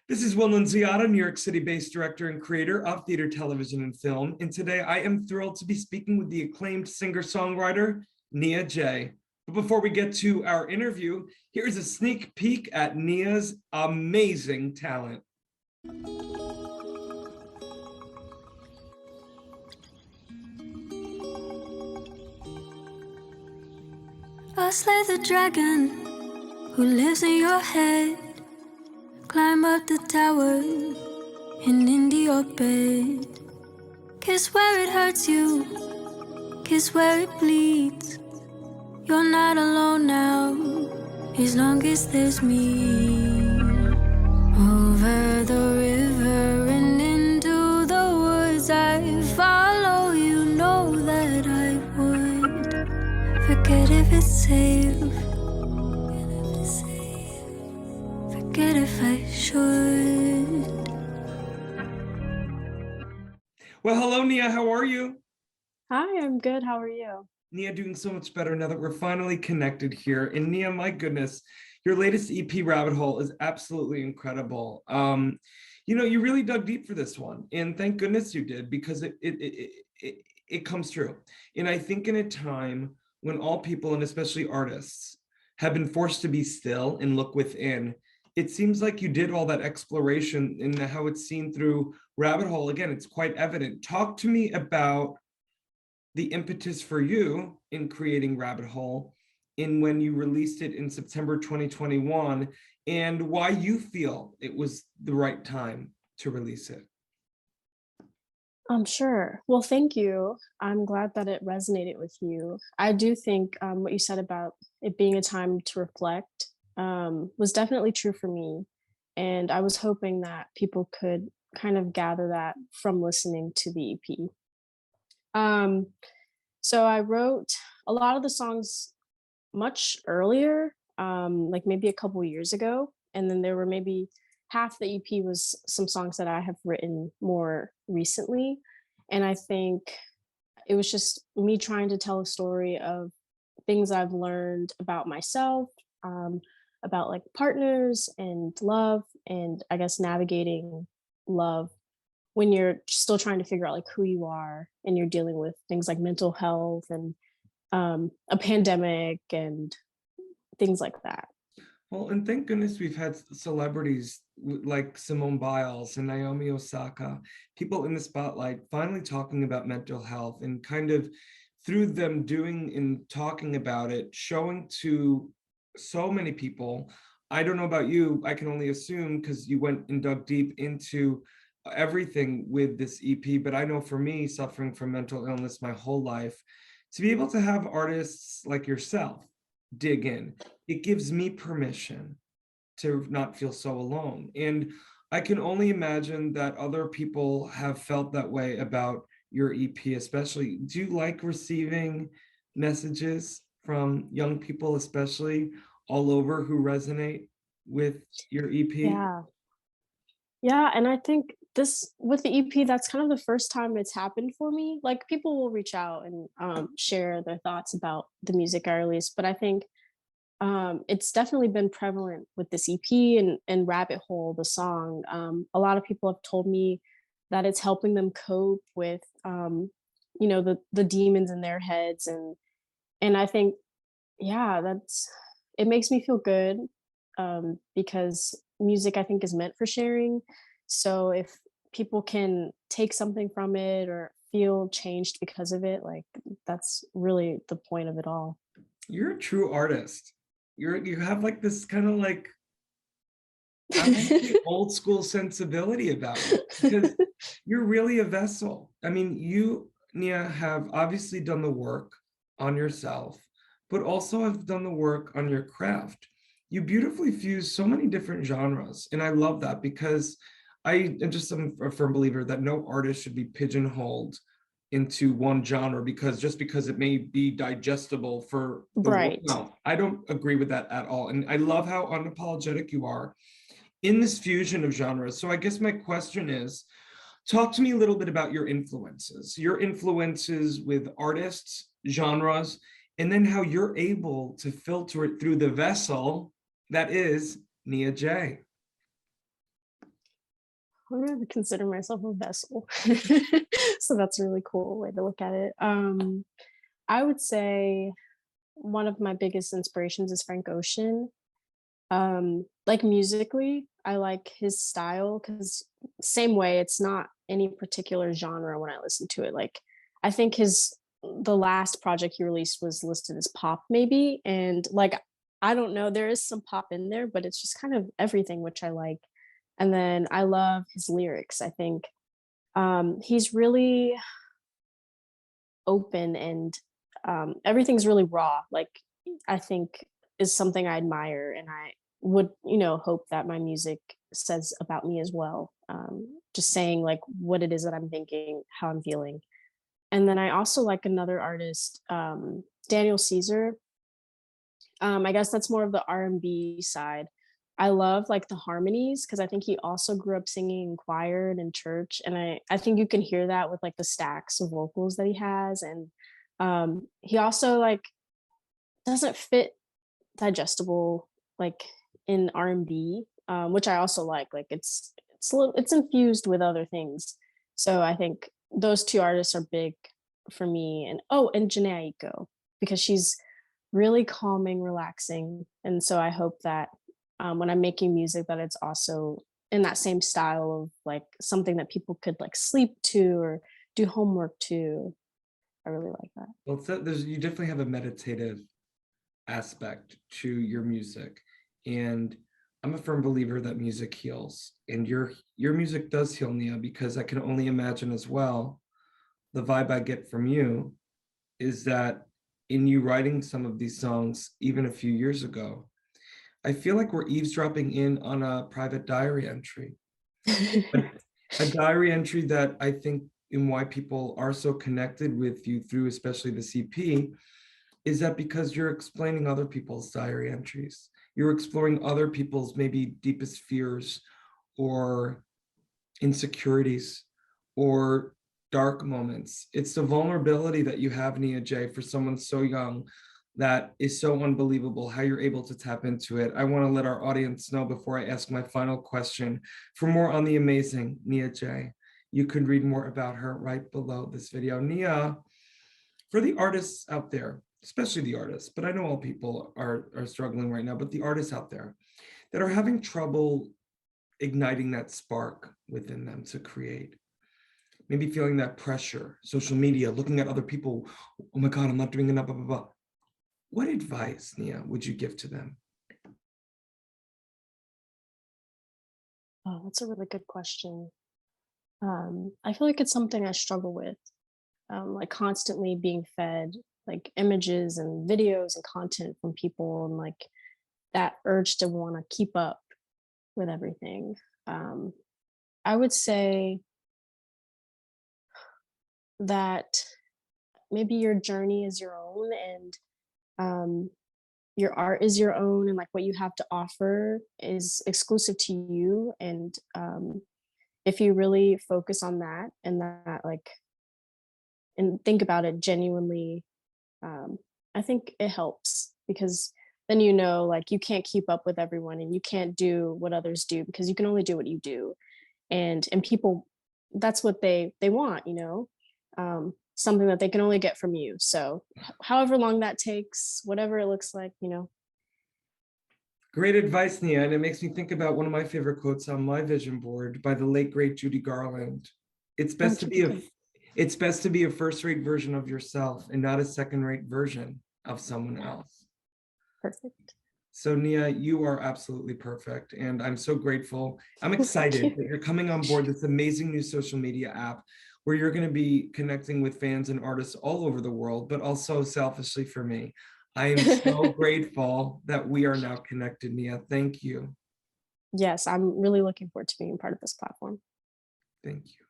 This is Will Nunziata, New York City-based director and creator of theater, television, and film. And today I am thrilled to be speaking with the acclaimed singer-songwriter, NIA J. But before we get to our interview, here's a sneak peek at NIA's amazing talent. I'll slay the dragon who lives in your head. Climb up the tower and into your bed. Kiss where it hurts you, kiss where it bleeds. You're not alone now, as long as there's me. Over the river and into the woods I follow, you know that I would. Forget if it's safe, forget if I should. Well, hello, Nia. How are you? Hi, I'm good. How are you? Nia, doing so much better now that we're finally connected here. And Nia, my goodness, your latest EP, Rabbit Hole, is absolutely incredible. You really dug deep for this one, and thank goodness you did, because it comes true. And I think in a time when all people, and especially artists, have been forced to be still and look within, it seems like you did all that exploration in how it's seen through Rabbit Hole. Again, it's quite evident. Talk to me about the impetus for you in creating Rabbit Hole, in when you released it in September 2021, and why you feel it was the right time to release it. Sure. Well, thank you. I'm glad that it resonated with you. I do think what you said about it being a time to reflect was definitely true for me. And I was hoping that people could kind of gather that from listening to the EP. So I wrote a lot of the songs much earlier, like maybe a couple years ago. And then there were maybe half the EP was some songs that I have written more recently. And I think it was just me trying to tell a story of things I've learned about myself, about like partners and love, and I guess navigating love when you're still trying to figure out like who you are and you're dealing with things like mental health and a pandemic and things like that. Well, and thank goodness we've had celebrities like Simone Biles and Naomi Osaka, people in the spotlight, finally talking about mental health, and kind of through them doing and talking about it, showing to so many people. I don't know about you, I can only assume because you went and dug deep into everything with this EP, but I know for me, suffering from mental illness my whole life, to be able to have artists like yourself dig in, it gives me permission to not feel so alone. And I can only imagine that other people have felt that way about your EP, especially. Do you like receiving messages from young people, especially all over, who resonate with your EP? Yeah, and I think this with the EP, that's kind of the first time it's happened for me. Like people will reach out and share their thoughts about the music I released, but I think it's definitely been prevalent with this EP and Rabbit Hole, the song. A lot of people have told me that it's helping them cope with the demons in their heads, and I think it makes me feel good, because music I think is meant for sharing. So if people can take something from it or feel changed because of it, like that's really the point of it all. You're a true artist. You have like this kind of like, I want to say old school sensibility about it, because you're really a vessel. I mean, you, Nia, have obviously done the work on yourself, but also have done the work on your craft. You beautifully fuse so many different genres, and I love that, because I just am a firm believer that no artist should be pigeonholed into one genre because it may be digestible for the Right. world. No, I don't agree with that at all. And I love how unapologetic you are in this fusion of genres. So I guess my question is, talk to me a little bit about your influences with artists, genres, and then how you're able to filter it through the vessel that is NIA J. I don't even consider myself a vessel. So that's a really cool way to look at it. I would say one of my biggest inspirations is Frank Ocean. Like musically, I like his style because same way, it's not any particular genre when I listen to it. Like I think his the last project he released was listed as pop maybe. And like I don't know, there is some pop in there, but it's just kind of everything which I like. And then I love his lyrics. I think he's really open and everything's really raw. Like I think is something I admire, and I would, hope that my music says about me as well. Just saying like what it is that I'm thinking, how I'm feeling. And then I also like another artist, Daniel Caesar. I guess that's more of the R&B side. I love like the harmonies because I think he also grew up singing in choir and in church, and I think you can hear that with like the stacks of vocals that he has. And he also like doesn't fit digestible like in R&B, which I also like. Like it's infused with other things. So I think those two artists are big for me. And and Janae Aiko, because she's really calming, relaxing. And so I hope that when I'm making music that it's also in that same style of like something that people could like sleep to or do homework to. I really like that. Well, you definitely have a meditative aspect to your music, and I'm a firm believer that music heals, and your music does heal, Nia, because I can only imagine as well the vibe I get from you is that in you writing some of these songs even a few years ago, I feel like we're eavesdropping in on a private diary entry, but a diary entry that I think in why people are so connected with you through especially the CP is that because you're explaining other people's diary entries. You're exploring other people's maybe deepest fears or insecurities or dark moments. It's the vulnerability that you have, NIA J, for someone so young that is so unbelievable how you're able to tap into it. I want to let our audience know before I ask my final question. For more on the amazing NIA J, you can read more about her right below this video. Nia, for the artists out there, especially the artists, but I know all people are struggling right now, but the artists out there that are having trouble igniting that spark within them to create, maybe feeling that pressure, social media, looking at other people, oh my God, I'm not doing enough, blah, blah, blah. What advice, Nia, would you give to them? Oh, that's a really good question. I feel like it's something I struggle with, like constantly being fed like images and videos and content from people, and like that urge to want to keep up with everything. Um, I would say that maybe your journey is your own, and um, your art is your own, and like what you have to offer is exclusive to you. And if you really focus on that and that like and think about it genuinely, um, I think it helps because then like you can't keep up with everyone and you can't do what others do because you can only do what you do. And people, that's what they want, something that they can only get from you. So however long that takes, whatever it looks like. Great advice, Nia, and it makes me think about one of my favorite quotes on my vision board by the late great Judy Garland. It's best to be a first-rate version of yourself and not a second-rate version of someone else. Perfect. So Nia, you are absolutely perfect, and I'm so grateful. I'm excited that you're coming on board this amazing new social media app where you're going to be connecting with fans and artists all over the world, but also selfishly for me, I am so grateful that we are now connected, Nia. Thank you. Yes, I'm really looking forward to being part of this platform. Thank you.